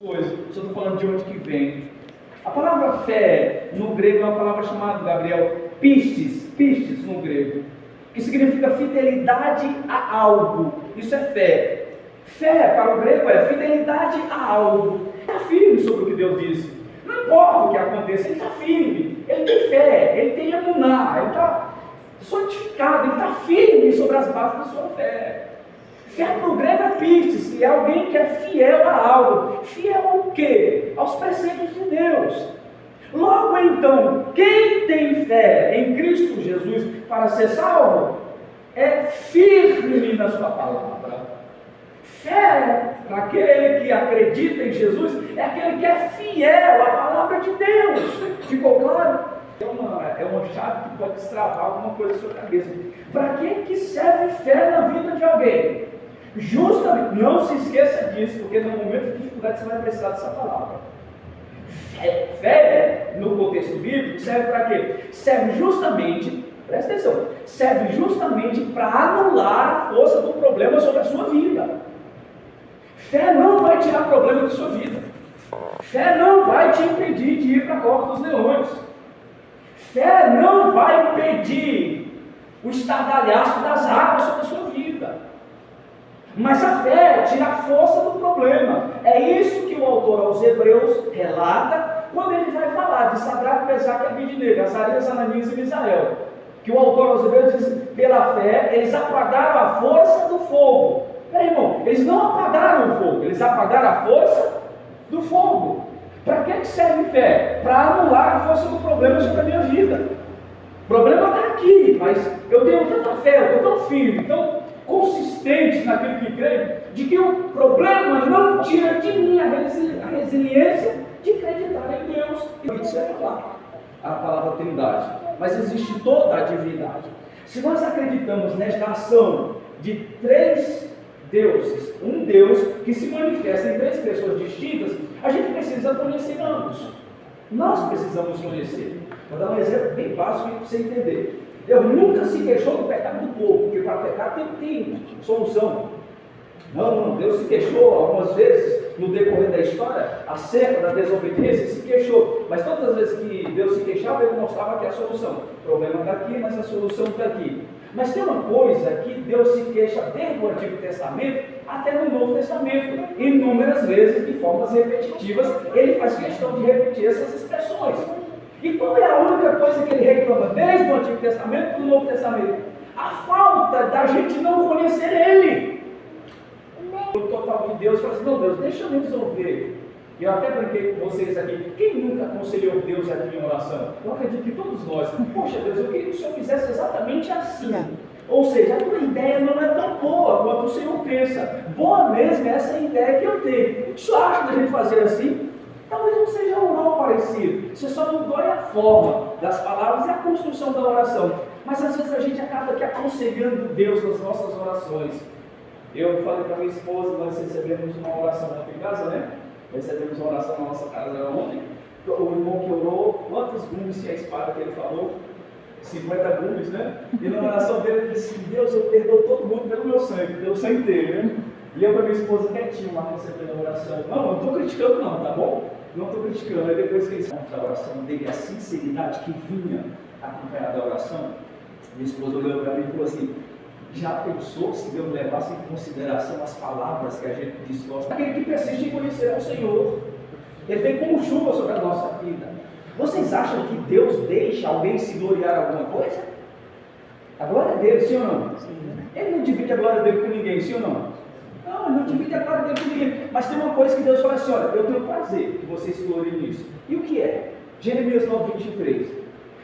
coisa, só estou falando de onde que vem. A palavra fé no grego é uma palavra chamada, Gabriel, pistes no grego, que significa fidelidade a algo. Isso é fé. Fé para o grego é fidelidade a algo. Ele está firme sobre o que Deus disse. Não importa o que aconteça, ele está firme. Ele tem fé, ele tem emuná, ele está solidificado, ele está firme sobre as bases da sua fé. Fé para o grego é pistes, que é alguém que é fiel a algo. Fiel ao quê? Aos preceitos de Deus. Logo então, quem tem fé em Cristo Jesus para ser salvo, é firme na sua palavra. Fé para aquele que acredita em Jesus, é aquele que é fiel à palavra de Deus. Ficou claro? É uma chave que pode destravar alguma coisa na sua cabeça. Para que serve fé na vida de alguém? Justamente, não se esqueça disso, porque no momento de dificuldade você vai precisar dessa palavra. Fé, no contexto bíblico, serve para quê? Serve justamente, presta atenção, serve justamente para anular a força do problema sobre a sua vida. Fé não vai tirar problema da sua vida. Fé não vai te impedir de ir para a cova dos leões. Fé não vai impedir o estardalhaço das águas sobre a sua vida. Mas a fé tira a força do problema. É isso que o autor aos Hebreus relata quando ele vai falar de Sadraque, Mesaque e Abednego, Azarias, Ananias e Misael. Que o autor aos Hebreus diz: pela fé eles apagaram a força do fogo. Peraí, irmão, eles não apagaram o fogo, eles apagaram a força do fogo. Para que serve fé? Para anular a força do problema sobre a minha vida. O problema está aqui, mas eu tenho tanta fé, eu estou tão firme, tão consistente naquilo que creio, de que o problema não tira de mim a resiliência de acreditar em Deus. E isso é falar a palavra Trindade, mas existe toda a divindade. Se nós acreditamos nesta ação de três deuses, um Deus que se manifesta em três pessoas distintas, a gente precisa conhecer ambos. Nós precisamos conhecer. Vou dar um exemplo bem básico para você entender. Deus nunca se queixou do pecado do povo, porque para pecar tem solução. Não, Deus se queixou algumas vezes no decorrer da história, acerca da desobediência, se queixou. Mas todas as vezes que Deus se queixava, ele mostrava aqui a solução. O problema está aqui, mas a solução está aqui. Mas tem uma coisa que Deus se queixa desde o Antigo Testamento até no Novo Testamento. Inúmeras vezes, de formas repetitivas, ele faz questão de repetir essas expressões. E qual é a única coisa que ele reclama desde o Antigo Testamento para o Novo Testamento? A falta da gente não conhecer Ele. O total de Deus fala assim: não, Deus, deixa eu resolver. E eu até brinquei com vocês aqui. Quem nunca aconselhou Deus aqui em oração? Eu acredito que todos nós. Poxa, Deus, eu queria que o Senhor fizesse exatamente assim. Ou seja, a tua ideia não é tão boa quanto o Senhor pensa. Boa mesmo é essa ideia que eu tenho. O que o Senhor acha da gente fazer assim? Talvez não seja algo parecido. Você só mudou a forma das palavras e a construção da oração. Mas às vezes a gente acaba aqui aconselhando Deus nas nossas orações. Eu falei para minha esposa, nós recebemos uma oração ontem em casa, né? Recebemos uma oração na nossa casa ontem. O irmão que orou, quantos gumes tinha a espada que ele falou? 50 gumes, né? E na oração dele ele disse: Deus, eu perdoo todo mundo pelo meu sangue, pelo sangue dele, né? E eu para minha esposa quietinho lá recebendo a oração. Não, eu não estou criticando não, tá bom? Não estou criticando. Aí depois que ele disse a oração dele, a sinceridade que vinha acompanhada da oração, minha esposa olhou para mim e falou assim: já pensou se Deus levasse em consideração as palavras que a gente distorce? Aquele que persiste em conhecer ao Senhor, ele vem como chuva sobre a nossa vida. Vocês acham que Deus deixa alguém se gloriar alguma coisa? A glória dele, sim ou não? Sim. Ele não divide a glória dele com ninguém, sim ou não? Não, ele não divide a glória dele com ninguém. Mas tem uma coisa que Deus fala assim: olha, eu tenho prazer que vocês se gloriem nisso. E o que é? Jeremias 9:23.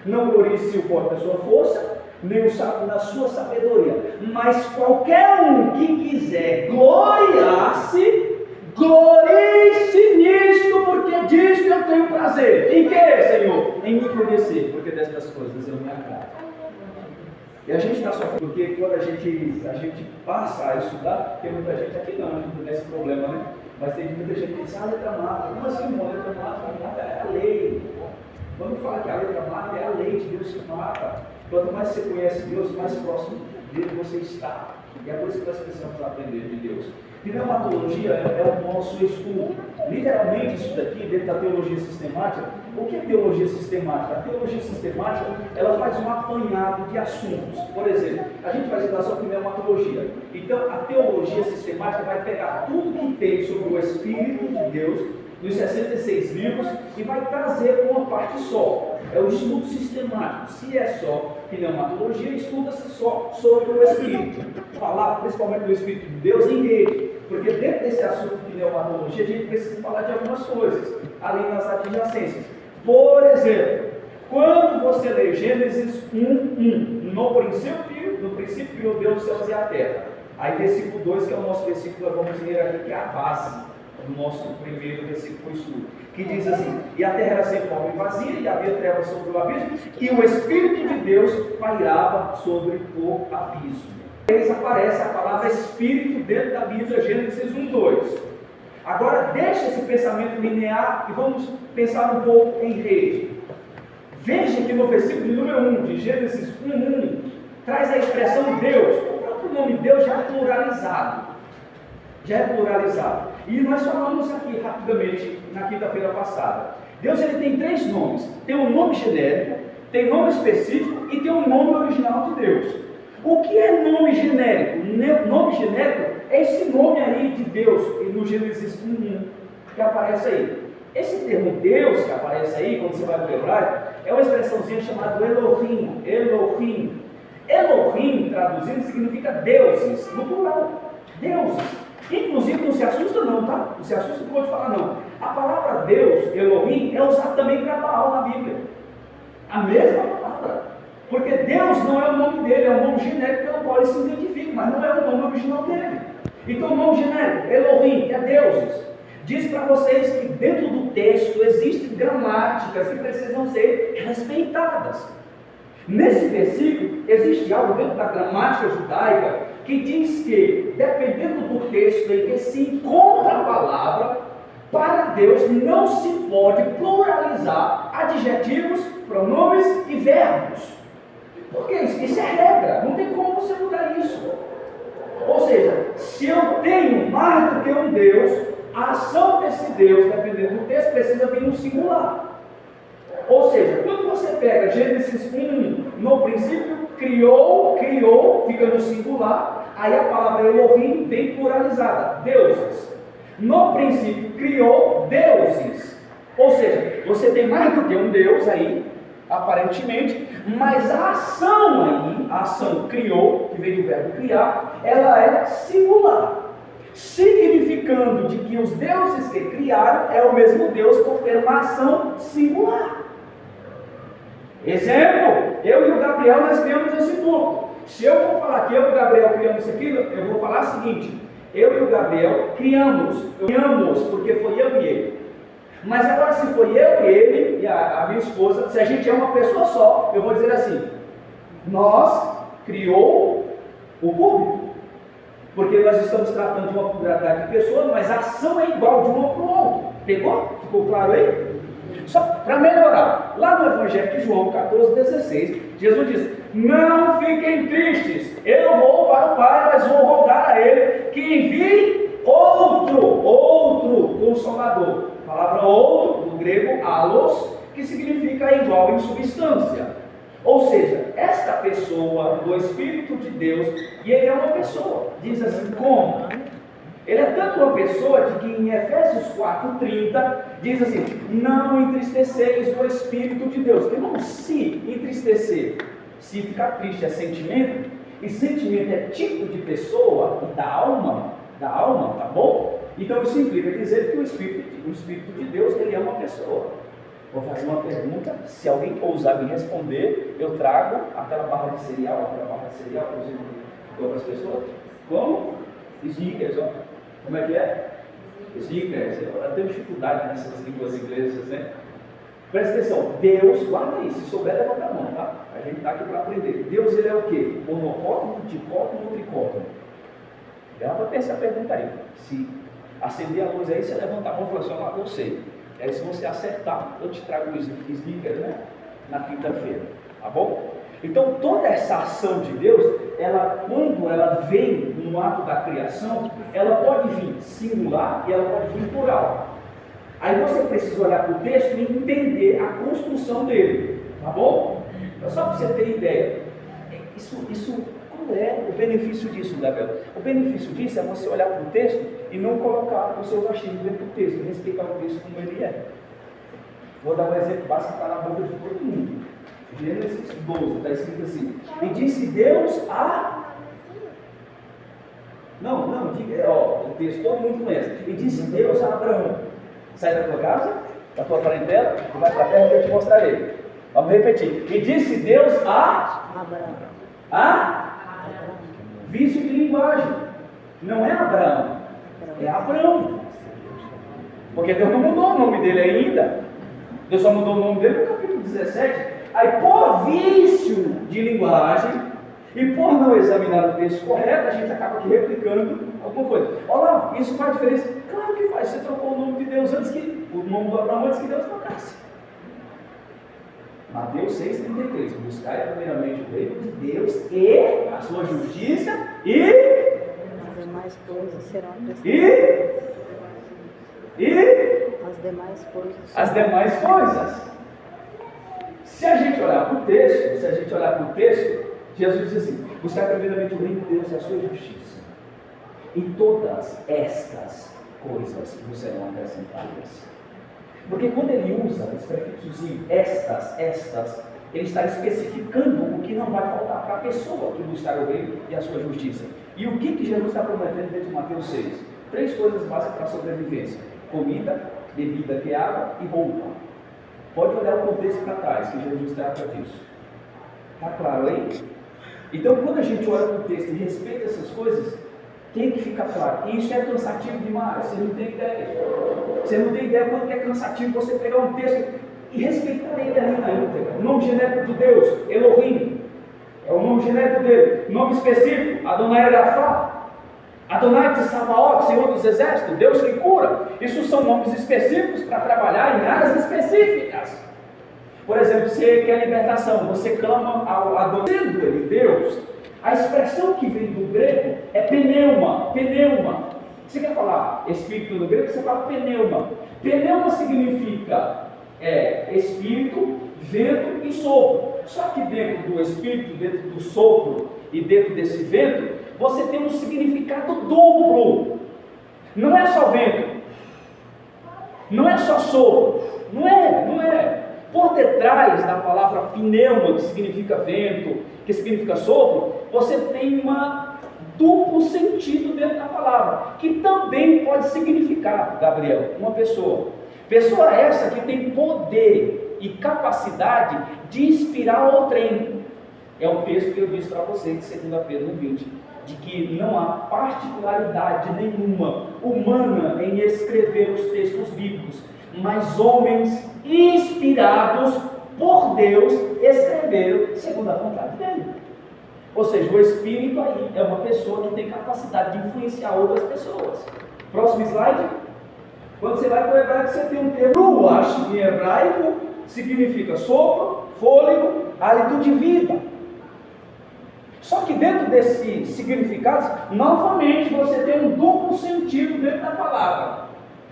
Não glorie-se o forte da sua força, nem o sábio na sua sabedoria, mas qualquer um que quiser gloriar-se, glorie-se nisto, porque disto eu tenho prazer. Em que, Senhor? Em me conhecer, porque destas coisas eu me agrado. E a gente está sofrendo, porque quando a gente passa a estudar, tem muita gente aqui não, a gente não tem esse problema, né? Mas tem muita gente que diz: a letra mata. Como assim, irmão? A letra mata é a lei. Quando fala que a letra mata, é a lei de Deus que mata. Quanto mais você conhece Deus, mais próximo dele você está. E é por isso que nós precisamos aprender de Deus. Pneumatologia é o nosso estudo. Literalmente, isso daqui, dentro da teologia sistemática, o que é teologia sistemática? A teologia sistemática, ela faz um apanhado de assuntos. Por exemplo, a gente vai estudar sobre pneumatologia. Então, a teologia sistemática vai pegar tudo que tem sobre o Espírito de Deus, nos 66 livros, e vai trazer uma parte só. É o estudo sistemático. Se é só pneumatologia, estuda-se só sobre o Espírito. Falar principalmente do Espírito de Deus em ele. Porque dentro desse assunto de pneumatologia, a gente precisa falar de algumas coisas, além das adjacências. Por exemplo, quando você lê Gênesis 1:1, no princípio criou Deus os céus e a terra. Aí versículo 2, que é o nosso versículo, vamos ler aqui, que é a base do nosso primeiro versículo estudo, que diz assim: e a terra era sem forma e vazia, e havia trevas sobre o abismo, e o Espírito de Deus pairava sobre o abismo. Aparece a palavra Espírito dentro da Bíblia, Gênesis 1:2. Agora deixa esse pensamento linear e vamos pensar um pouco em rede. Veja que no versículo de número 1 de Gênesis 1:1 traz a expressão Deus. O próprio nome Deus já é pluralizado. E nós falamos aqui rapidamente na quinta-feira passada. Deus ele tem 3 nomes. Tem um nome genérico, tem nome específico e tem um nome original de Deus. O que é nome genérico? Nome genérico é esse nome aí de Deus, no Gênesis 1:1, que aparece aí. Esse termo Deus que aparece aí, quando você vai no hebraico, é uma expressãozinha chamada Elohim. Elohim, traduzindo, significa deuses, no plural. Deuses. Inclusive, não se assusta não, tá? Não se assusta com o que eu vou te falar não. A palavra Deus, Elohim, é usada também para Baal na Bíblia. A mesma palavra. Porque Deus não é o nome dele, é um nome genérico pelo qual ele se identifica, mas não é o nome original dele. Então o nome genérico, Elohim, é deuses. Diz para vocês que dentro do texto existem gramáticas que precisam ser respeitadas. Nesse versículo, existe algo dentro da gramática judaica que diz que, dependendo do texto em que se encontra a palavra, para Deus não se pode pluralizar adjetivos, pronomes e verbos. Porque isso é regra, não tem como você mudar isso. Ou seja, se eu tenho mais do que um Deus, a ação desse Deus, dependendo do texto, precisa vir no singular. Ou seja, quando você pega Gênesis 1, no princípio, criou, fica no singular, aí a palavra Elohim vem pluralizada, deuses. No princípio, criou deuses. Ou seja, você tem mais do que um Deus aí, aparentemente, mas a ação aí, a ação criou, que vem do verbo criar, ela é singular, significando de que os deuses que criaram é o mesmo Deus por ter uma ação singular. Exemplo, eu e o Gabriel nós criamos esse grupo. Se eu for falar que eu e o Gabriel criamos isso aqui, eu vou falar o seguinte: eu e o Gabriel criamos porque foi eu e ele. Mas agora, se foi eu e ele e a minha esposa, se a gente é uma pessoa só, eu vou dizer assim: nós criou o público. Porque nós estamos tratando de uma pluralidade de pessoas, mas a ação é igual de um para o outro. Pegou? Ficou claro aí? Só para melhorar, lá no Evangelho de João 14,16, Jesus diz: não fiquem tristes, eu vou para o Pai, mas vou rogar a Ele que envie outro Consolador. A palavra outro, do grego alos, que significa igual em substância. Ou seja, esta pessoa do Espírito de Deus, e ele é uma pessoa, diz assim como? Ele é tanto uma pessoa de que em Efésios 4,30 diz assim: não entristeceis o Espírito de Deus. Irmão, se entristecer, se ficar triste é sentimento, e sentimento é tipo de pessoa e da alma, tá bom? Então isso implica dizer que o Espírito de Deus, ele é uma pessoa. Vou fazer uma pergunta, se alguém ousar me responder, eu trago aquela barra de cereal para os outras pessoas. Como? Snickers, ó. Como é que é? Snickers. Eu tenho dificuldade nessas línguas inglesas, né? Presta atenção, Deus, guarda isso, se souber, levanta a mão, tá? A gente está aqui para aprender. Deus, ele é o quê? Monocótono, dicótono ou tricótono? Dá para ter essa pergunta aí. Se acender a luz aí, você levanta a mão e fala assim: eu sei. Aí se você acertar, eu te trago o sneaker, né? Na quinta-feira, tá bom? Então toda essa ação de Deus, ela, quando ela vem no ato da criação, ela pode vir singular e ela pode vir plural. Aí você precisa olhar para o texto e entender a construção dele, tá bom? Então, só para você ter ideia, qual é o benefício disso, Gabriel? O benefício disso é você olhar para o texto e não colocar os seus achismos dentro do texto, respeitar o texto como ele é. Vou dar um exemplo básico que está na boca de todo mundo. Gênesis 12, está escrito assim: e disse Deus a... o texto todo mundo conhece. E disse Deus a Abraão: sai da tua casa, da tua parentela, e vai para a terra que eu te mostrarei. Vamos repetir. E disse Deus a Abraão. Vício de linguagem. Não é Abraão, é Abrão. Porque Deus não mudou o nome dele ainda. Deus só mudou o nome dele no capítulo 17. Aí, por vício de linguagem e por não examinar o texto correto, a gente acaba aqui replicando alguma coisa. Olha, isso faz diferença? Claro que faz. Você trocou o nome de Deus o nome do Abraão antes que Deus trocasse. Mateus 6,33. Buscai primeiramente o reino de Deus e a sua justiça e as demais coisas serão acrescentadas. As demais coisas. Se a gente olhar para o texto, Jesus diz assim: buscar primeiramente o reino de Deus e a sua justiça, e todas estas coisas vos serão acrescentadas. Porque quando ele usa esse prefixozinho estas, ele está especificando o que não vai faltar para a pessoa que buscar o reino e a sua justiça. E o que Jesus está prometendo dentro de Mateus 6? 3 coisas básicas para a sobrevivência: comida, bebida que é água e roupa. Pode olhar o contexto para trás, que Jesus trata disso. Está claro aí? Então, quando a gente olha para o texto e respeita essas coisas, tem que ficar claro. E isso é cansativo demais, você não tem ideia. Você não tem ideia quanto é cansativo você pegar um texto e respeitar ele ali na íntegra. O nome genérico de Deus, Elohim, é o nome genérico dele. Nome específico, Adonai Rapha, Adonai Tsabaoth, Senhor dos Exércitos, Deus que cura. Isso são nomes específicos para trabalhar em áreas específicas. Por exemplo, você quer libertação, você clama ao adorando ele, Deus. A expressão que vem do grego é pneuma. Você quer falar espírito no grego, você fala pneuma. Pneuma significa espírito, vento e sopro. Só que dentro do espírito, dentro do sopro e dentro desse vento, você tem um significado duplo. Não é só vento, não é só sopro, não é. Por detrás da palavra pneuma, que significa vento, que significa sopro, você tem um duplo sentido dentro da palavra, que também pode significar, Gabriel, uma pessoa. Pessoa essa que tem poder e capacidade de inspirar outrem. É um texto que eu disse para você de 2 Pedro 20, de que não há particularidade nenhuma humana em escrever os textos bíblicos, mas homens inspirados por Deus escreveram segundo a vontade dele. Ou seja, o Espírito aí é uma pessoa que tem capacidade de influenciar outras pessoas. Próximo slide. Quando você vai para o hebraico, você tem um termo ruach, em hebraico significa sopro, fôlego, hálito de vida. Só que dentro desses significados, novamente você tem um duplo sentido dentro da palavra.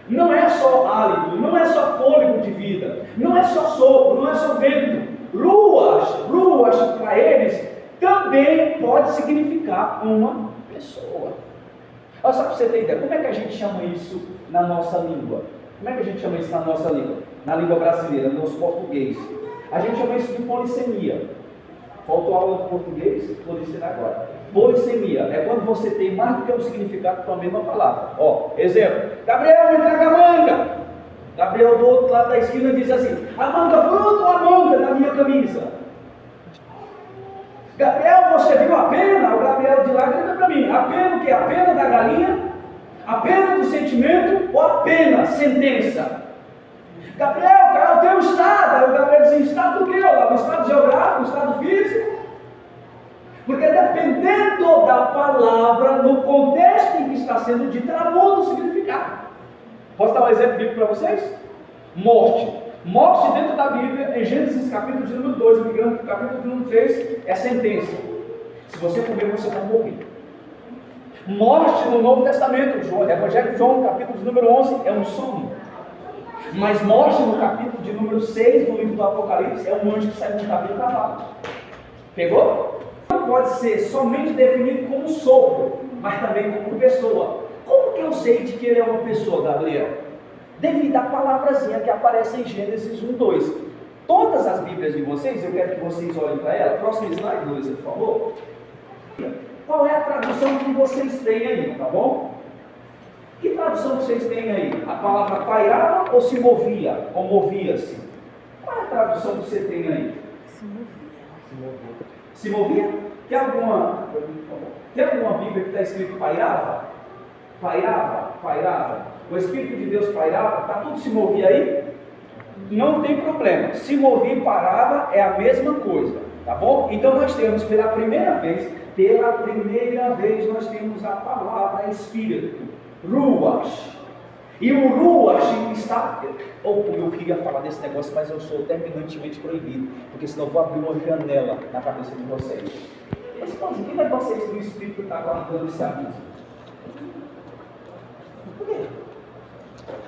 Não é só hálito, não é só fôlego de vida, não é só sopro, não é só vento. Ruach para eles também pode significar uma pessoa. Olha só para você ter ideia, como é que a gente chama isso na nossa língua? Como é que a gente chama isso na nossa língua? Na língua brasileira, no nosso português. A gente chama isso de polissemia. Faltou aula de português, vou ensinar agora. Polissemia é quando você tem mais do que um significado para a mesma palavra. Exemplo: Gabriel, me traga a manga. Gabriel do outro lado da esquina diz assim: a manga fruta ou a manga da minha camisa? Gabriel, você viu a pena? O Gabriel de lá grita para mim: a pena o quê? A pena da galinha? A pena do sentimento ou a pena, sentença? Gabriel, qual é o teu estado? Aí o Gabriel diz: estado do quê? O estado geográfico, o estado físico? Porque dependendo da palavra, no contexto em que está sendo dita, ela muda o significado. Posso dar um exemplo bíblico para vocês? Morte. Morte dentro da Bíblia, em Gênesis capítulo de número 2, migrando para o capítulo de número 3, é sentença. Se você comer, você vai morrer. Morte no Novo Testamento, Evangelho de João, capítulo de número 11, é um sono. Mas morte no capítulo de número 6 do livro do Apocalipse é um anjo que sai de um cabelo cavalo. Pegou? Não pode ser somente definido como sopro, mas também como pessoa. Como que eu sei de que ele é uma pessoa, Gabriel? Devido à palavrazinha que aparece em Gênesis 1:2. Todas as Bíblias de vocês, eu quero que vocês olhem para ela. Próximo slide, Luísa, por favor. Qual é a tradução que vocês têm aí, tá bom? Que tradução vocês têm aí? A palavra pairava ou se movia? Ou movia-se? Qual é a tradução que você tem aí? Se movia? Tem alguma Bíblia que está escrito pairava? Pairava. O Espírito de Deus pairava? Está tudo se movia aí? Não tem problema. Se movia e parava é a mesma coisa. Tá bom? Então nós temos pela primeira vez nós temos a palavra Espírito. Ruach. E o Ruach está... eu queria falar desse negócio, mas eu sou terminantemente proibido, porque senão eu vou abrir uma janela na cabeça de vocês. Responde, que negócio é esse do Espírito que está guardando esse abismo? Por quê?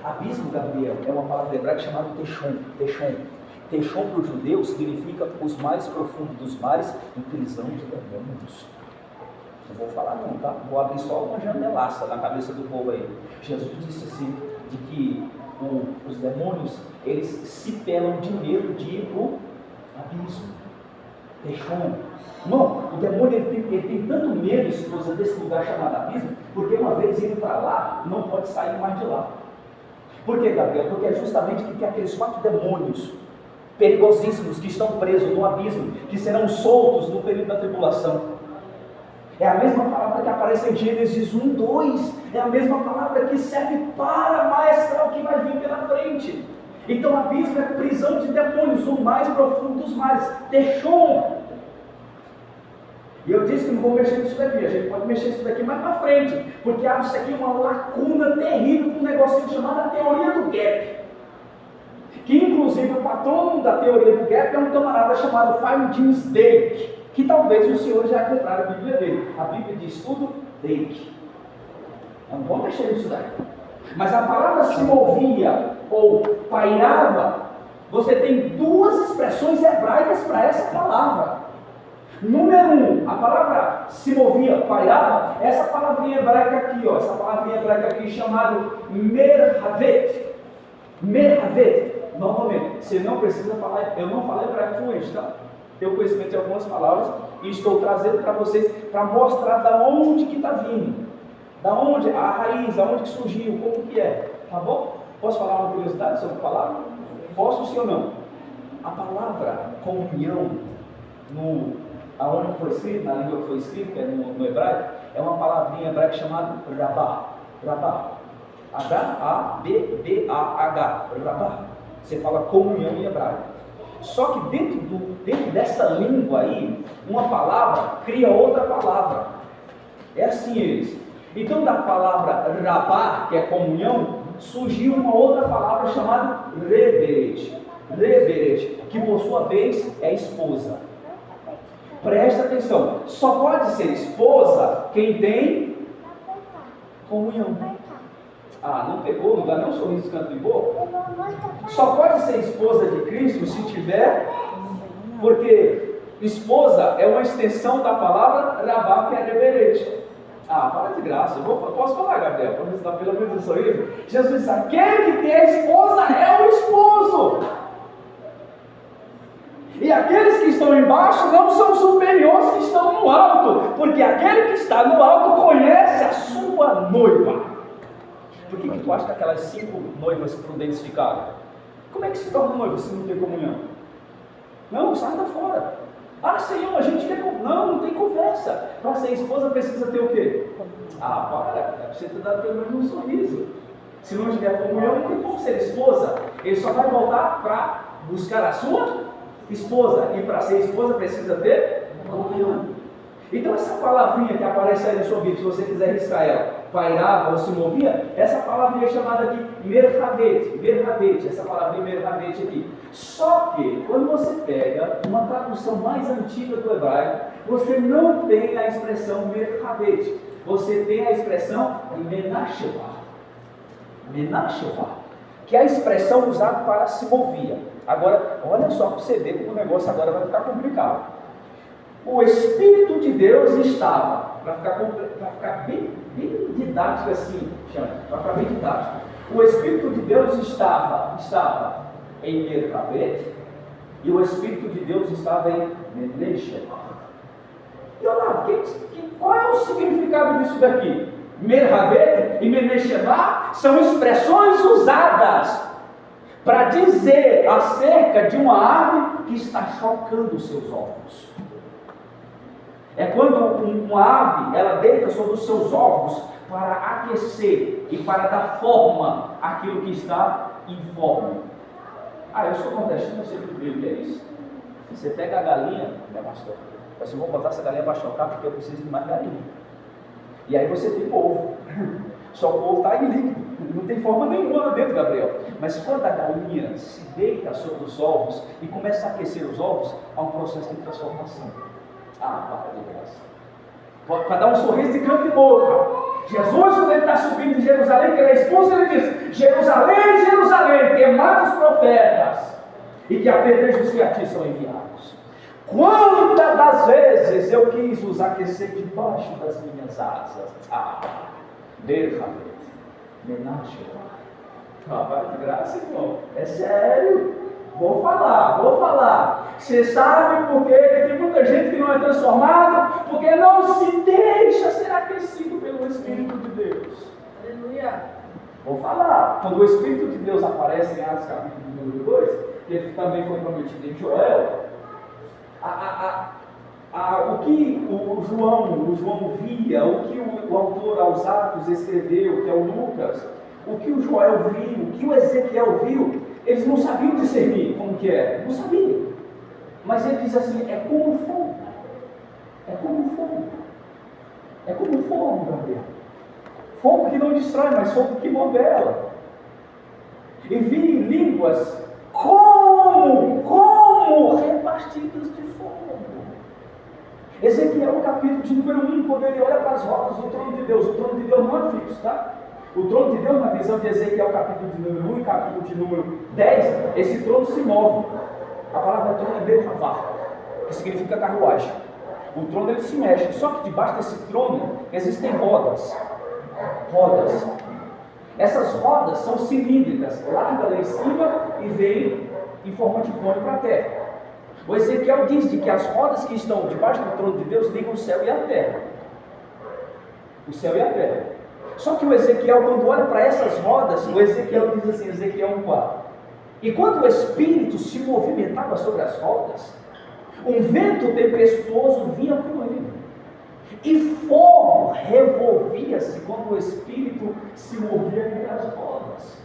Abismo, Gabriel, é uma palavra hebraica chamada Techon. Techon para os judeus significa os mais profundos dos mares em prisão de demônios. Não vou falar não, tá? Vou abrir só uma janelaça na cabeça do povo aí. Jesus disse assim, de que os demônios, eles se pelam de medo de ir para o abismo. Techon. Não, o demônio ele tem tanto medo, esposa, desse lugar chamado abismo, porque uma vez indo para lá, não pode sair mais de lá. Por quê, Gabriel? Porque é justamente que tem aqueles 4 demônios perigosíssimos que estão presos no abismo, que serão soltos no período da tribulação. É a mesma palavra que aparece em Gênesis 1:2. É a mesma palavra que serve para maestrar o que vai vir pela frente. Então, abismo é prisão de demônios, o mais profundo dos mares. Techon. E eu disse que não vou mexer nisso daqui. A gente pode mexer nisso daqui mais para frente, porque abre isso aqui uma lacuna terrível com um negocinho chamado a teoria do gap. Que inclusive o patrono da teoria do gap é um camarada chamado James Dake, que talvez os senhores já compraram a Bíblia dele, a Bíblia de estudo Dake. Eu não vou mexer nisso daí. Mas a palavra se movia ou pairava, você tem 2 expressões hebraicas para essa palavra. Número 1, a palavra se movia, pairava, essa palavrinha hebraica aqui, ó, essa palavrinha hebraica aqui chamada merhavet. Merhavet. Novamente, você não precisa falar, eu não falo hebraico fluente, tá? Tenho conhecimento de algumas palavras e estou trazendo para vocês para mostrar da onde que está vindo, da onde a raiz, da onde que surgiu, como que é, tá bom? Posso falar uma curiosidade sobre a palavra? Posso sim ou não? A palavra comunhão, aonde foi escrito, na língua que foi escrito, que é no hebraico, é uma palavrinha hebraica chamada rabá, H-A-B-B-A-H, rabá. Você fala comunhão em hebraico. Só que dentro dessa língua aí, uma palavra cria outra palavra. É assim eles. Então da palavra rabá, que é comunhão, surgiu uma outra palavra chamada reberet, que por sua vez é esposa. Presta atenção, só pode ser esposa quem tem comunhão. Ah, não pegou? Não dá nem um sorriso canto de boca? Só pode ser esposa de Cristo se tiver, porque esposa é uma extensão da palavra rabá, que é reverente. Ah, para de graça, posso falar, Gabriel, para ver se dá pelo menos um sorriso. Jesus diz, aquele que tem a esposa é o esposo. E aqueles que estão embaixo não são superiores que estão no alto, porque aquele que está no alto conhece a sua noiva. Por que tu acha que aquelas 5 noivas prudentes ficaram? Como é que se torna noiva se não tem comunhão? Não, sai da fora. Ah, Senhor, a gente quer... Não tem conversa. Para ser esposa precisa ter o quê? Ah, para, você ter dado pelo menos um sorriso. Se não tiver comunhão, não tem como ser esposa. Ele só vai voltar para buscar a sua esposa. E para ser esposa precisa ter comunhão. Então essa palavrinha que aparece aí na sua Bíblia, se você quiser riscar ela, pairava ou se movia, essa palavra é chamada de merhavete, essa palavra merhavete aqui. Só que, quando você pega uma tradução mais antiga do hebraico, você não tem a expressão merhavete, você tem a expressão menashevah, que é a expressão usada para se movia. Agora, olha só para você ver como o negócio agora vai ficar complicado. O Espírito de Deus estava, para ficar bem didático assim, para ficar bem didático. O Espírito de Deus estava em Merhavete e o Espírito de Deus estava em Menashevah. E olha lá, qual é o significado disso daqui? Merhavete e Menashevah são expressões usadas para dizer acerca de uma ave que está chocando os seus ovos. É quando uma ave, ela deita sobre os seus ovos para aquecer e para dar forma àquilo que está informe. Eu sou nordestino, eu sei que o que é isso. Você pega a galinha, né, pastor? Eu vou botar essa galinha para chocar porque eu preciso de mais galinha. E aí você tem ovo. Só que o ovo está em líquido, não tem forma nenhuma lá dentro, Gabriel. Mas quando a galinha se deita sobre os ovos e começa a aquecer os ovos, há um processo de transformação. Para de graça. Para dar um sorriso de canto e boca. Jesus, quando ele está subindo de Jerusalém, que ele é expulso, ele diz: Jerusalém, Jerusalém, que mata os profetas e que apedreja os que a ti são enviados. Quantas das vezes eu quis os aquecer debaixo das minhas asas? Para de graça, irmão. É sério. Vou falar. Você sabe por quê? Que tem muita gente que não é transformada, porque não se deixa ser aquecido pelo Espírito de Deus. Aleluia. Vou falar. Quando o Espírito de Deus aparece em Atos capítulo número 2, que ele também foi prometido em Joel, o que o João via, o que o autor aos Atos escreveu, que é o Lucas, o que o Joel viu, o que o Ezequiel viu, eles não sabiam discernir como que é, não sabiam. Mas ele diz assim: é como fogo. É como fogo, Gabriel. Fogo que não destrói, mas fogo que modela. E vi línguas como repartidas de fogo. Ezequiel, capítulo de número 1, quando ele olha para as rodas do trono de Deus, o trono de Deus não é fixo, tá? O trono de Deus, na visão de Ezequiel, capítulo de número 1 e capítulo de número 10, esse trono se move. A palavra trono é Merhavah, que significa carruagem. O trono ele se mexe, só que debaixo desse trono existem rodas. Essas rodas são cilíndricas, larga lá em cima e vem em forma de cone para a terra. O Ezequiel diz de que as rodas que estão debaixo do trono de Deus ligam o céu e a terra. O céu e a terra. Só que o Ezequiel, quando olha para essas rodas, o Ezequiel diz assim, Ezequiel 1:4. E quando o Espírito se movimentava sobre as rodas, um vento tempestuoso vinha com ele. E fogo revolvia-se quando o Espírito se movia entre as rodas.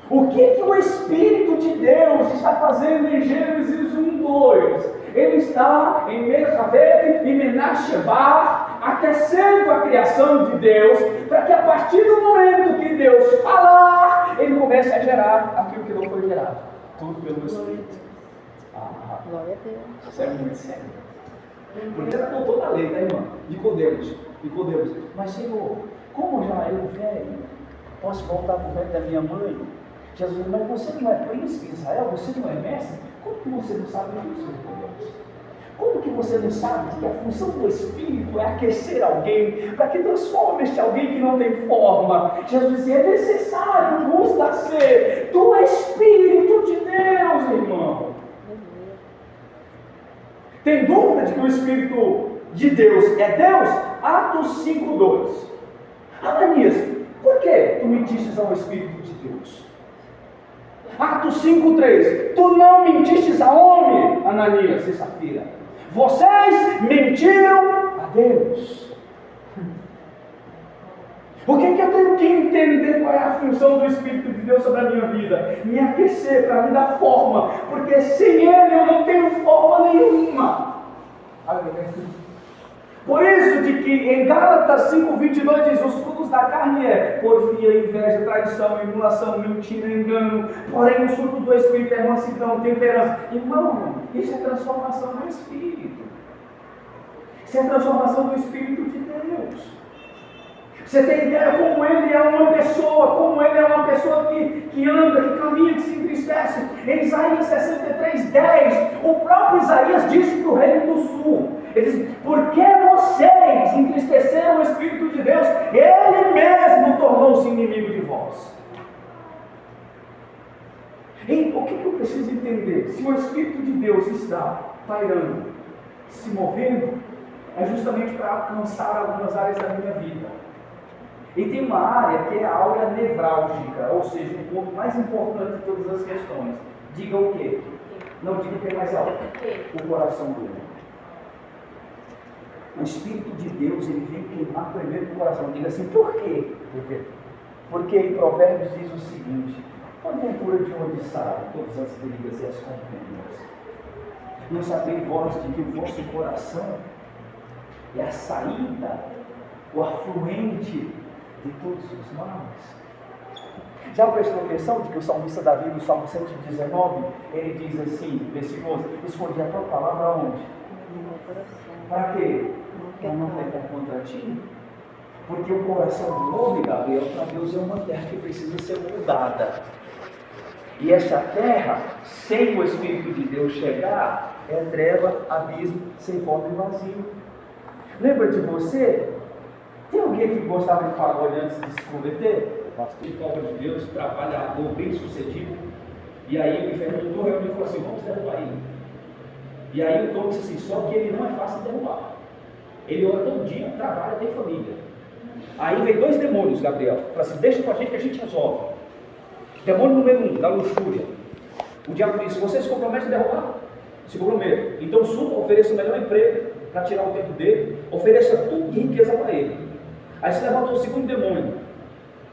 O que o Espírito de Deus está fazendo em Gênesis 1:2? Ele está em Merhavete e Menashevah, aquecendo a criação de Deus, para que a partir do momento que Deus falar, ele comece a gerar aquilo que não foi gerado. Tudo pelo Espírito. Glória a Deus. Isso é muito sério. Porque ela contou da lei, tá, irmã? Nicodemos. Mas, Senhor, como já eu velho, posso voltar para o velho da minha mãe? Jesus, mas você não é príncipe de Israel? Você não é mestre? Como que você não sabe disso, Nicodemos? Como que você não sabe que a função do Espírito é aquecer alguém, para que transforme este alguém que não tem forma? Jesus dizia, é necessário vos nascer do Espírito de Deus, irmão. Tem dúvida de que o Espírito de Deus é Deus? Atos 5:2. Ananias, por que tu mentistes ao Espírito de Deus? Atos 5:3. Tu não mentistes a homem, Ananias e Safira. Vocês mentiram a Deus. O que eu tenho que entender qual é a função do Espírito de Deus sobre a minha vida? Me aquecer, para me dar forma, porque sem Ele eu não tenho forma nenhuma. Por isso de que em Gálatas 5:22 diz, os frutos da carne é porfia, inveja, traição, emulação, mentira, engano, porém os frutos do Espírito é mansidão, temperança. Irmão, isso é transformação do Espírito. Isso é transformação do Espírito de Deus. Você tem ideia como ele é uma pessoa que anda, que caminha, que se entristece. Em Isaías 63:10, o próprio Isaías disse para o reino do sul, ele diz, porque vocês entristeceram o Espírito de Deus, ele mesmo tornou-se inimigo de vós. E o que eu preciso entender? Se o Espírito de Deus está pairando, se movendo, é justamente para alcançar algumas áreas da minha vida. E tem uma área que é a área nevrálgica, ou seja, o ponto mais importante de todas as questões. Diga o quê? Não diga o que é mais alto. O coração do homem. O Espírito de Deus, ele vem queimar primeiro o coração. Diga assim, por quê? Porque em Provérbios diz o seguinte, porventura de onde saem todas as brigas e as contendas? Não sabeis vós de que o vosso coração é a saída, o afluente de todos os males? Já prestou atenção de que o salmista Davi, no Salmo 119, ele diz assim, versículo 11, escondi a tua palavra onde? No meu coração. Para quê? Para não pecar contra ti. Porque o coração do homem, Gabriel, para Deus é uma terra que precisa ser moldada. E essa terra, sem o Espírito de Deus chegar, é treva, abismo, sem forma e vazio. Lembra de você? Tem alguém que gostava de pagode antes de se converter? De povo de Deus, trabalhador, bem sucedido. E aí o inferno mudou reunião e falou assim, vamos derrubar ele. E aí o Tom disse assim, só que ele não é fácil de derrubar. Ele ora todo dia, trabalha, tem família. Aí vem dois demônios, Gabriel. Fala assim, deixa com a gente que a gente resolve. Demônio número 1, da luxúria. O diabo disse, você se compromete a derrubar? Se compromete. Então suba, ofereça o melhor emprego para tirar o tempo dele, ofereça tudo de riqueza para ele. Aí se levantou o segundo demônio,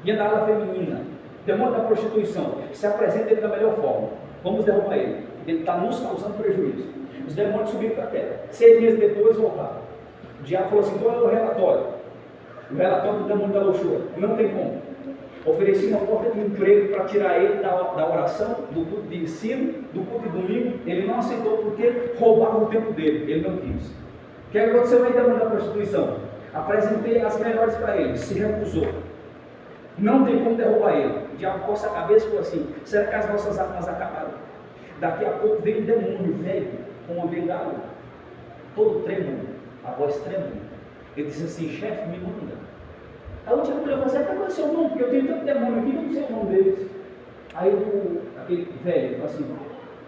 ia da ala feminina, demônio da prostituição, se apresenta ele da melhor forma, vamos derrubar ele, ele está nos causando prejuízo. Os demônios subiram para a terra, 6 meses depois voltaram. O diabo falou assim, qual é o relatório? O relatório do demônio da luxúria, não tem como. Ofereci uma porta de emprego para tirar ele da oração, do culto de ensino, do culto de domingo, ele não aceitou porque roubava o tempo dele, ele não quis. O que aconteceu aí, demônio da prostituição? Apresentei as melhores para ele, se recusou. Não tem como derrubar ele. O diabo coça a cabeça e falou assim, será que as nossas armas acabaram? Daqui a pouco vem um demônio velho, com uma bengala, todo trêmulo, a voz trêmula. Ele disse assim, chefe, me manda. Aí o diabo olhou e falou assim, qual é o seu nome? Porque eu tenho tanto demônio aqui, não sei o nome deles. Aí aquele velho falou assim,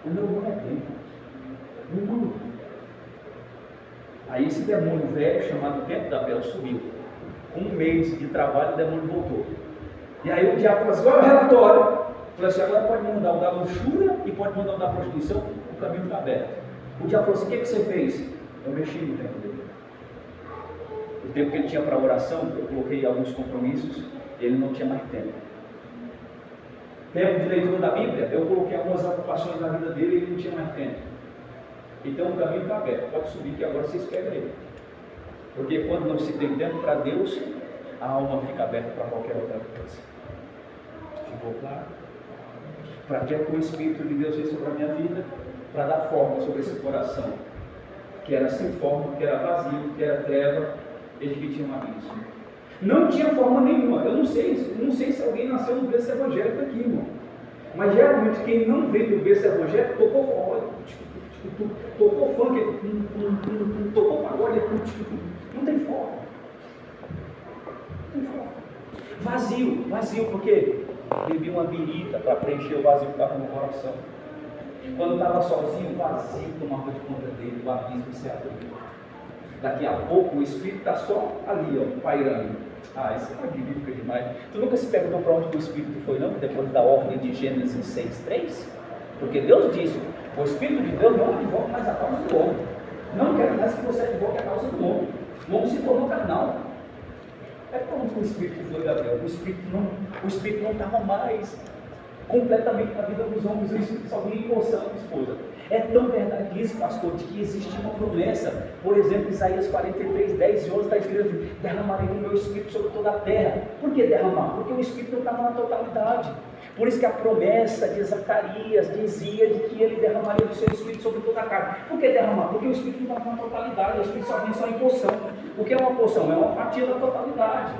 o meu nome é tempo. Me manda. Aí esse demônio velho, chamado Tempo da Bel, subiu. 1 mês de trabalho, o demônio voltou. E aí o diabo falou assim, qual é o relatório? Falou assim, agora pode mandar o da luxúria e pode mandar o da prostituição, o caminho está aberto. O diabo falou assim, o que você fez? Eu mexi no tempo dele. O tempo que ele tinha para oração, eu coloquei alguns compromissos, ele não tinha mais tempo. Tempo de leitura da Bíblia, eu coloquei algumas ocupações na vida dele e ele não tinha mais tempo. Então o caminho está aberto, pode subir que agora vocês pegam ele. Porque quando não se tem tempo para Deus, a alma fica aberta para qualquer outra coisa. Ficou claro? Para que o Espírito de Deus veio sobre a minha vida? Para dar forma sobre esse coração, que era sem forma, que era vazio, que era treva, desde que tinha um abismo. Não tinha forma nenhuma. Eu não sei se alguém nasceu no berço evangélico aqui, irmão. Mas geralmente quem não veio do berço evangélico tocou forró, tocou funk, tocou pagode, não tem forma. Não tem forma. Vazio, porque bebi uma birita para preencher o vazio que estava no coração. Quando estava sozinho, o vazio tomava de conta dele, o abismo se abriu. Daqui a pouco o Espírito está só ali, ó, pairando. Isso é magnífico demais. Tu nunca se perguntou para onde o Espírito foi, não? Depois da ordem de Gênesis 6:3? Porque Deus disse, o Espírito de Deus não advoga mais a causa do homem. Não quero mais que você advogue a causa do homem. O homem se tornou carnal. É para onde o Espírito foi, Gabriel? O Espírito não estava mais. completamente na vida dos homens, o Espírito só vinha em porção da esposa. É tão verdade isso, pastor, de que existe uma promessa. Por exemplo, Isaías 43, 10 e 11 está escrito assim: derramarei o meu Espírito sobre toda a terra. Por que derramar? Porque o Espírito não estava na totalidade. Por isso que a promessa de Zacarias dizia de que ele derramaria o seu Espírito sobre toda a carne. Por que derramar? Porque o Espírito não estava na totalidade, o Espírito só vem só em porção. O que é uma porção? É uma fatia da totalidade.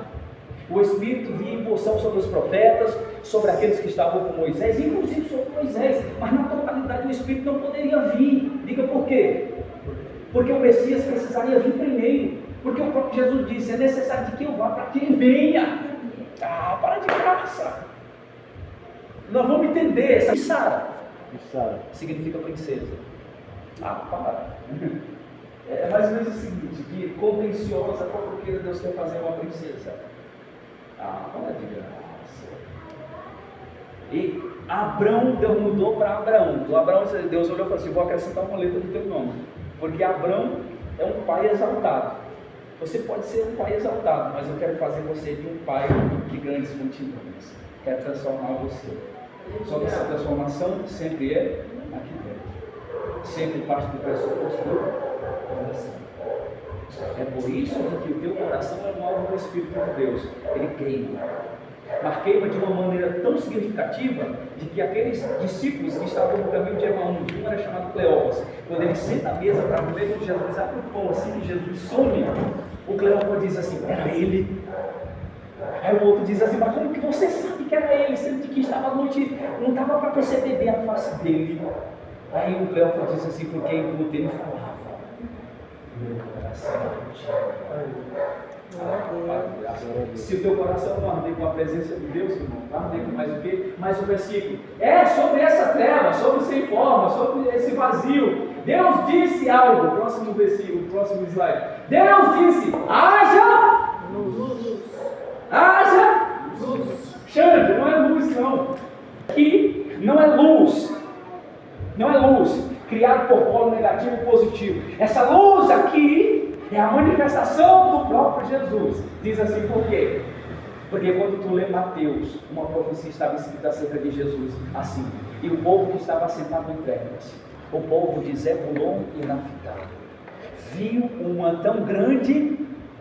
O Espírito vinha em porção sobre os profetas, sobre aqueles que estavam com Moisés, inclusive sobre Moisés, mas na totalidade o Espírito não poderia vir. Diga por quê? Porque o Messias precisaria vir primeiro, porque o próprio Jesus disse: é necessário de que eu vá para que ele venha. Para de graça. Nós vamos entender essa Sara. Significa princesa. Para. É mais ou menos o seguinte: que contenciosa, fofoqueira, Deus quer fazer uma princesa. Para de graça. E Abrão, Deus mudou para Abraão. Do Abraão, Deus olhou e falou assim: vou acrescentar uma letra do teu nome. Porque Abrão é um pai exaltado. Você pode ser um pai exaltado, mas eu quero fazer você de um pai de grandes multidões. Quero transformar você. Só que essa transformação sempre é aqui dentro. Sempre parte do pressuposto do coração. É por isso que o teu coração é um alvo do Espírito de Deus. Ele queima. Mas queima de uma maneira tão significativa de que aqueles discípulos que estavam no caminho de Emaús, um era chamado Cleófas, quando ele senta à mesa para comer com Jesus, abre o pão assim que Jesus some, o Cleófas diz assim: era ele. Aí o outro diz assim: mas como que você sabe que era ele, sendo que estava à noite, não estava para perceber bem a face dele? Aí o Cleófas diz assim: porque enquanto ele falava, meu coração se o teu coração não arder com a presença de Deus, irmão, vai arder com mais o quê? Mais um versículo. É sobre essa treva, sobre sem forma, sobre esse vazio. Deus disse algo. Próximo versículo, próximo slide. Deus disse: haja luz. Haja luz. Xande, não é luz não. Aqui não é luz. Não é luz criado por polo negativo e positivo. Essa luz aqui é a manifestação do próprio Jesus. Diz assim por quê? Porque quando tu lê Mateus, uma profecia estava escrita acerca de Jesus assim: e o povo que estava sentado em trevas, o povo de Zebulon e Naftali, viu uma tão grande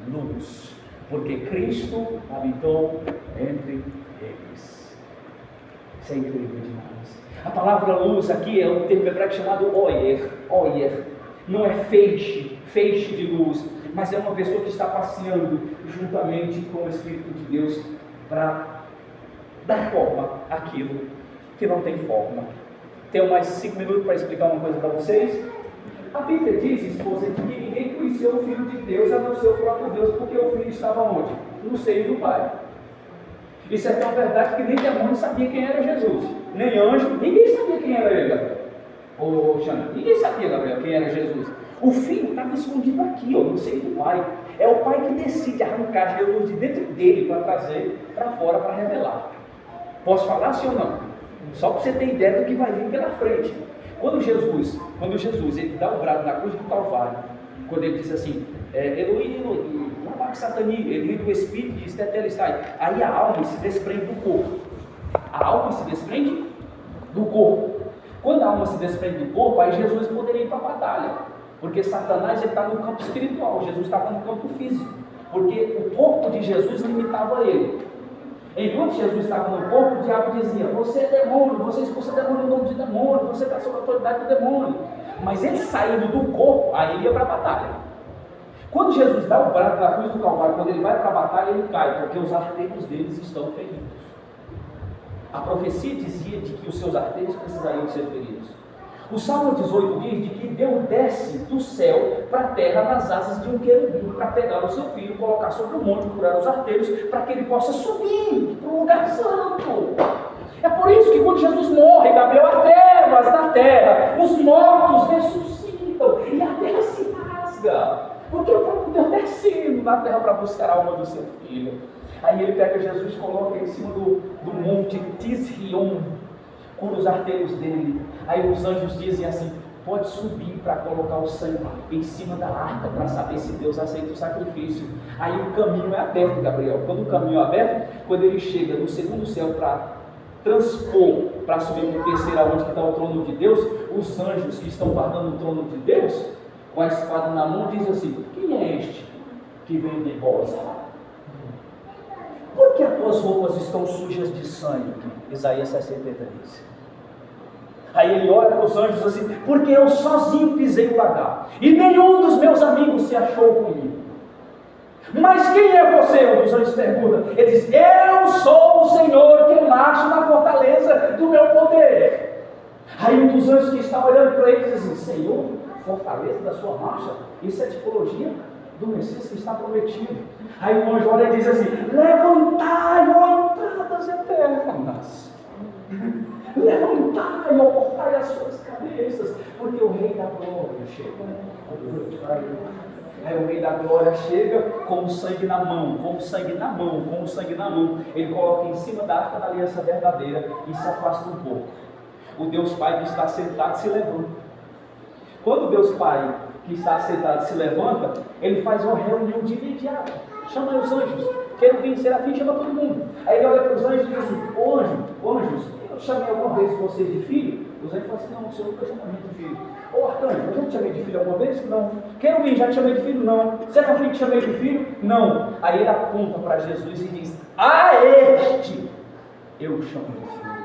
luz, porque Cristo habitou entre eles. Isso é incrível demais. A palavra luz aqui é um termo hebraico chamado oyer. Não é feixe de luz, mas é uma pessoa que está passeando juntamente com o Espírito de Deus para dar forma àquilo que não tem forma. Tenho mais 5 minutos para explicar uma coisa para vocês. A Bíblia diz, esposa, que ninguém conheceu o Filho de Deus a não ser o próprio Deus, porque o Filho estava onde? No seio do Pai. Isso é tão verdade que nem demônio sabia quem era Jesus, nem anjo, ninguém sabia quem era ele, Gabriel. Ninguém sabia, Gabriel, quem era Jesus. O Filho estava escondido aqui, no seio do Pai. É o Pai que decide arrancar Jesus de dentro dele para trazer para fora, para revelar. Posso falar sim ou não? Só para você ter ideia do que vai vir pela frente. Quando Jesus ele dá o brado na cruz do Calvário, quando ele diz assim: Eloí, Eloí, lama satani, ele ri do Espírito e diz: tetelestai. Aí a alma se desprende do corpo. A alma se desprende do corpo. Quando a alma se desprende do corpo, aí Jesus poderia ir para a batalha, porque Satanás está no campo espiritual, Jesus estava no campo físico, porque o corpo de Jesus limitava ele. Enquanto Jesus estava no corpo, o diabo dizia: você é demônio, você expulsa demônio no nome de demônio, você está sob a autoridade do demônio. Mas ele saindo do corpo, aí ele ia para a batalha. Quando Jesus dá o brado na cruz do Calvário, quando ele vai para a batalha, ele cai, porque os artérios deles estão feridos. A profecia dizia de que os seus artérios precisariam ser feridos. O Salmo 18 diz de que Deus desce do céu para a terra nas asas de um querubim para pegar o seu filho, colocar sobre o monte, curar os artérios, para que ele possa subir para o lugar santo. É por isso que quando Jesus morre, Gabriel, há trevas na terra, os mortos ressuscitam e a terra se rasga, porque o próprio Deus descendo na terra para buscar a alma do seu filho. Aí ele pega Jesus e coloca em cima do monte Tisrion, cura os artérios dele. Aí os anjos dizem assim: pode subir para colocar o sangue em cima da arca para saber se Deus aceita o sacrifício. Aí o caminho é aberto, Gabriel. Quando o caminho é aberto, quando ele chega no segundo céu para transpor para subir para o terceiro, onde está o trono de Deus, os anjos que estão guardando o trono de Deus, com a espada na mão, dizem assim: quem é este que vem de vós? Por que as tuas roupas estão sujas de sangue? Isaías 63. Aí ele olha para os anjos assim: porque eu sozinho pisei o lagar, e nenhum dos meus amigos se achou comigo. Mas quem é você? Um dos anjos pergunta. Ele diz: eu sou o Senhor que marcha na fortaleza do meu poder. Aí um dos anjos que está olhando para ele diz assim: Senhor, fortaleza da sua marcha? Isso é tipologia do Messias que está prometido. Aí o anjo olha e diz assim: levantai, ó entradas eternas, levantai, ó portai as suas cabeças, porque o Rei da Glória chegou. Aí o Rei da Glória chega com o sangue na mão, com o sangue na mão, com o sangue na mão. Ele coloca em cima da arca da aliança verdadeira e se afasta um pouco. O Deus Pai que está sentado se levanta. Quando o Deus Pai que está sentado se levanta, ele faz uma reunião de imediato. Chama os anjos, querubim, serafim, chama todo mundo. Aí ele olha para os anjos e diz assim: anjos, eu chamei alguma vez vocês de filho? Os anjos falam assim: não, o Senhor nunca chamou a gente de filho. Ô arcanjo, eu já te chamei de filho alguma vez? Não. Querubim, já te chamei de filho? Não. Serafim, te chamei de filho? Não. Aí ele aponta para Jesus e diz: a este eu chamo de filho.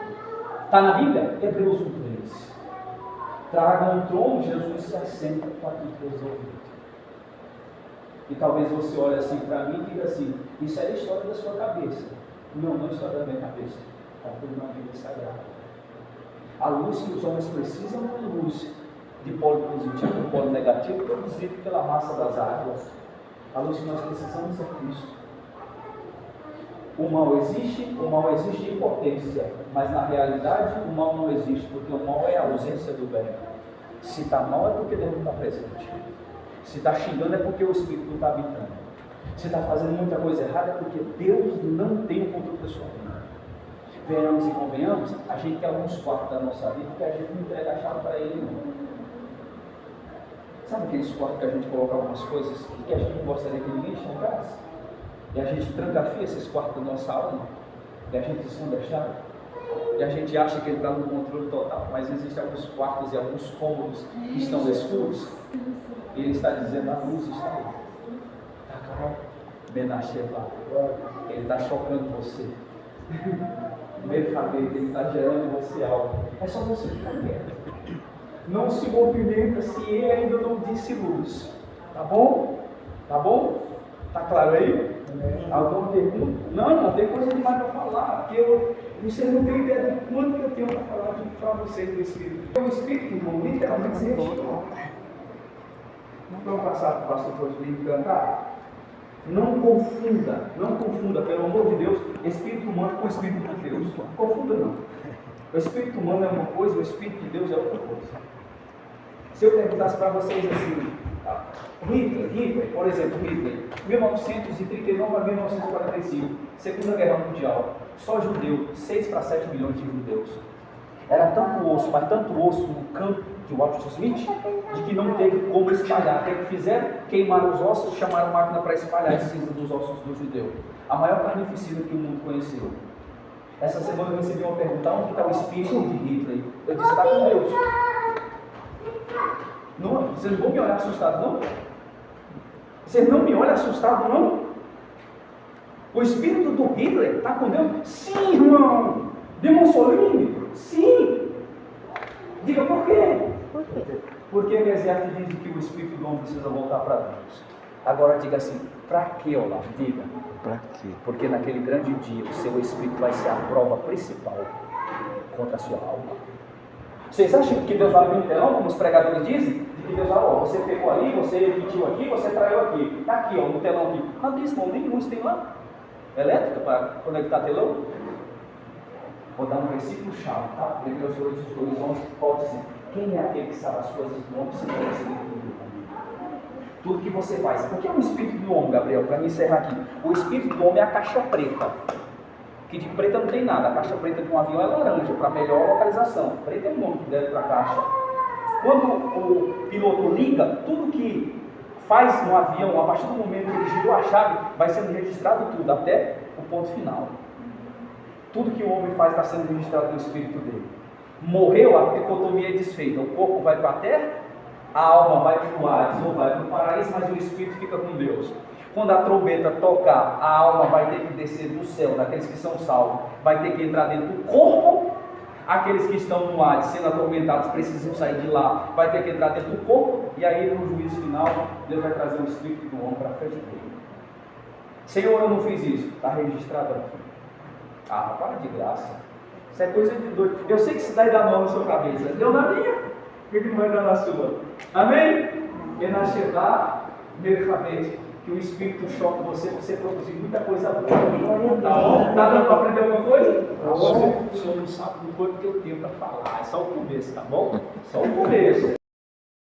Está na Bíblia? Hebreus 1:3. Tragam um trono, Jesus se assenta com aquilo que Deus ouviu. E talvez você olhe assim para mim e diga assim: isso é a história da sua cabeça. Não, não é a história da minha cabeça. Está tudo na Bíblia Sagrada. A luz que os homens precisam é uma luz de polo positivo e polo negativo, produzido pela massa das águas. A luz que nós precisamos é Cristo. O mal existe em potência, mas na realidade o mal não existe, porque o mal é a ausência do bem. Se está mal é porque Deus não está presente. Se está xingando é porque o Espírito não está habitando. Se está fazendo muita coisa errada é porque Deus não tem o controle da sua vida. Venhamos e convenhamos, a gente quer alguns quartos da nossa vida que a gente não entrega a chave para Ele não. Sabe aqueles quartos que a gente coloca algumas coisas que a gente não gostaria que ninguém chegasse? E a gente trancafia esses quartos da nossa alma, e a gente esconde a chave, e a gente acha que ele está no controle total, mas existem alguns quartos e alguns cômodos que estão escuros, e ele está dizendo: a luz está aí. Está claro? Benachevá. Ele está chocando você. Mercabete, ele está gerando em você algo. É só você ficar quieto. Não se movimenta se ele ainda não disse luz. Tá bom? Tá bom? Tá claro aí? Alguma pergunta? Não tem coisa demais para falar, porque você não tem ideia de quanto que eu tenho para falar para vocês do Espírito. O Espírito, irmão, literalmente se retirou. Vamos passar para o pastor Rodrigo cantar? Não confunda, pelo amor de Deus, Espírito humano com Espírito de Deus. Não confunda não. O Espírito humano é uma coisa, o Espírito de Deus é outra coisa. Se eu perguntasse para vocês assim, Hitler, por exemplo, 1939 a 1945, Segunda Guerra Mundial, só judeu, 6 para 7 milhões de judeus. Era tanto osso, mas tanto osso no campo de Auschwitz, de que não teve como espalhar. O que fizeram? Queimaram os ossos, chamaram máquina para espalhar as cinzas dos ossos do judeu. A maior carnificina que o mundo conheceu. Essa semana eu recebi uma pergunta: onde está o espírito de Hitler? Eu disse: está com Deus. Não, vocês não vão me olhar assustado, não? Vocês não me olham assustado, não? O espírito do Hitler está com Deus? Sim, irmão. De Mussolini? Sim. Diga por quê? Por quê? Porque o exército diz que o espírito do homem precisa voltar para Deus. Agora diga assim: para que, Olavo? Diga. Para quê? Porque naquele grande dia o seu espírito vai ser a prova principal contra a sua alma. Vocês acham que Deus vai abrir um telão, como os pregadores dizem? De que Deus vai: ó, você pegou ali, você emitiu aqui, você traiu aqui. Está aqui, ó, no telão aqui. Mas isso, não, nem luz tem lá. Elétrica para conectar telão? Vou dar um versículo chave, tá? Hebreus 2:11, pode dizer: quem é aquele que sabe as coisas do homem, se não é esse livro? Tudo que você faz. O que é o espírito do homem, Gabriel? Para me encerrar aqui. O espírito do homem é a caixa preta. Que de preta não tem nada. A caixa preta de um avião é laranja, para melhor localização. Preta é o nome que deve para a caixa. Quando o piloto liga, tudo que faz no avião, a partir do momento que ele girou a chave, vai sendo registrado tudo, até o ponto final. Tudo que o homem faz está sendo registrado no espírito dele. Morreu, a dicotomia é desfeita. O corpo vai para a terra, a alma vai para o Hades ou vai para o paraíso, mas o espírito fica com Deus. Quando a trombeta tocar, a alma vai ter que descer do céu, daqueles que são salvos, vai ter que entrar dentro do corpo. Aqueles que estão no Hades, sendo atormentados, precisam sair de lá, vai ter que entrar dentro do corpo, e aí no juízo final, Deus vai trazer o espírito do homem para a frente dele. Senhor, eu não fiz isso, está registrado aqui. Ah, para de graça. Isso é coisa de doido. Eu sei que isso daí dá mão na sua cabeça. Deu na minha, por que não vai dar na sua? Amém? E na Shevá, primeiramente, que o Espírito choque você para você produzir muita coisa boa. Tá bom? Está dando para aprender alguma coisa? Agora o senhor não sabe do quanto que eu tenho para falar. É só o começo, tá bom? Só o começo.